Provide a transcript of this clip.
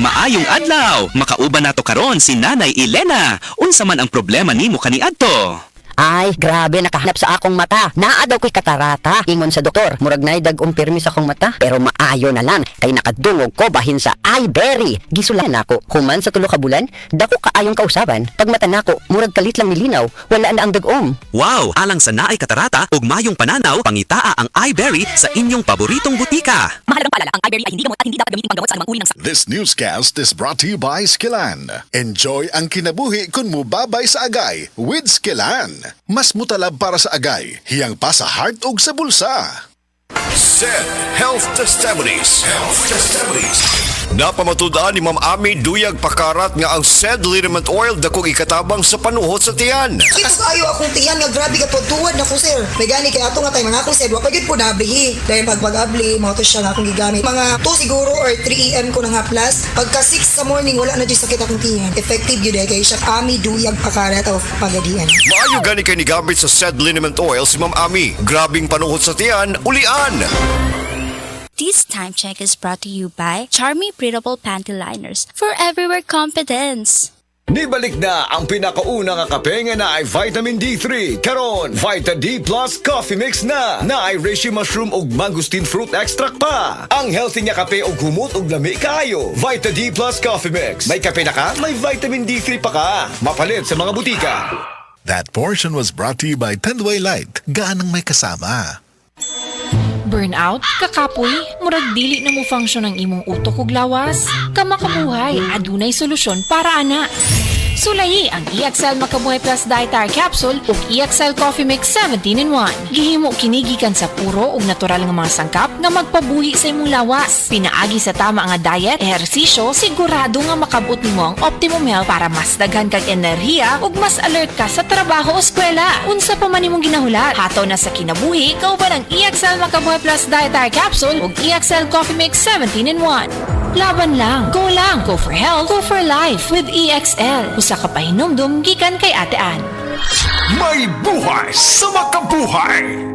Maayong adlaw, makauban nato karon si Nanay Elena. Unsa man ang problema nimo kaniadto? Ay, grabe, nakahanap sa akong mata. Naa daw ko'y katarata. Ingon sa doktor, murag na dag umpirmi sa akong mata. Pero maayo na lang, kay nakadungog ko bahin sa iBerry. Gisulan ako, human sa tulo ka bulan, dako kaayong kausaban. Pag mata nako, murag kalit lang nilinaw, wala na ang dagom. Wow, alang sa naay katarata ug mayong pananaw, pangitaa ang iBerry sa inyong paboritong butika. Mahalagang paalala, ang iBerry ay hindi gamot at hindi dapat gamitin panggamot sa anumang uri ng sakit. This newscast is brought to you by Skillan. Enjoy ang kinabuhi kun mubabay sa agay with Skillan. Mas mutalab para sa agay, hiyang pa sa heart ug sa bulsa. SED Health Testimonies. Napamatudaan ni Ma'am Ami Duyag Pakarat nga ang SED liniment oil dakong ikatabang sa panuhot sa tiyan. Kitas ayo akong tiyan nga grabe ka tuwad na ko sir. May gani kay ato nga tay mga akong said wa pa gyud po nabihi. Dahil pagpag-abli mo to siya nga akong gigamit. Mga 2 siguro or 3 AM ko na nga plus. Pagka 6 sa morning wala na jud sakit akong tiyan. Effective gyud kay siya Ami Duyag Pakarat of Pagadian. Maayo gani kay ni gamit sa SED liniment oil si Ma'am Ami. Grabing panuhot sa tiyan, ulian. This time check is brought to you by Charmy Breathable Panty Liners for everywhere confidence. Nibalik na ang pinakauna nga kape nga na ay vitamin D3. Karon, Vita D Plus Coffee Mix na ay reishi mushroom ug mangosteen fruit extract pa. Ang healthy nga kape ug humot ug lami kaayo. Vita D Plus Coffee Mix. May kape na ka, may vitamin D3 pa ka. Mapalit sa mga butika. That portion was brought to you by Tendway Light. Gaanang may kasama. Burnout, kakapoy, murag dili na mo function ang imong utok ug lawas. Kamakabuhay, adunay solusyon para ana. Sulayi ang EXL Makabuhay Plus Dietary Capsule ug EXL Coffee Mix 17-in-1. Gihimo kinigikan sa puro ug natural nga mga sangkap nga magpabuhi sa imong lawas. Pinaagi sa tama nga diet, ehersisyo, sigurado nga makabot nimo ang optimum health para mas daghan kag enerhiya ug mas alert ka sa trabaho o eskwela. Unsa pa man imong ginahulat, hataw na sa kinabuhi, kauban ang EXL Makabuhay Plus Dietary Capsule ug EXL Coffee Mix 17-in-1. Laban lang, go for health, go for life with EXL. Usa ka pahinumdum gikan kay Ate Ann. May buhay sa makabuhay!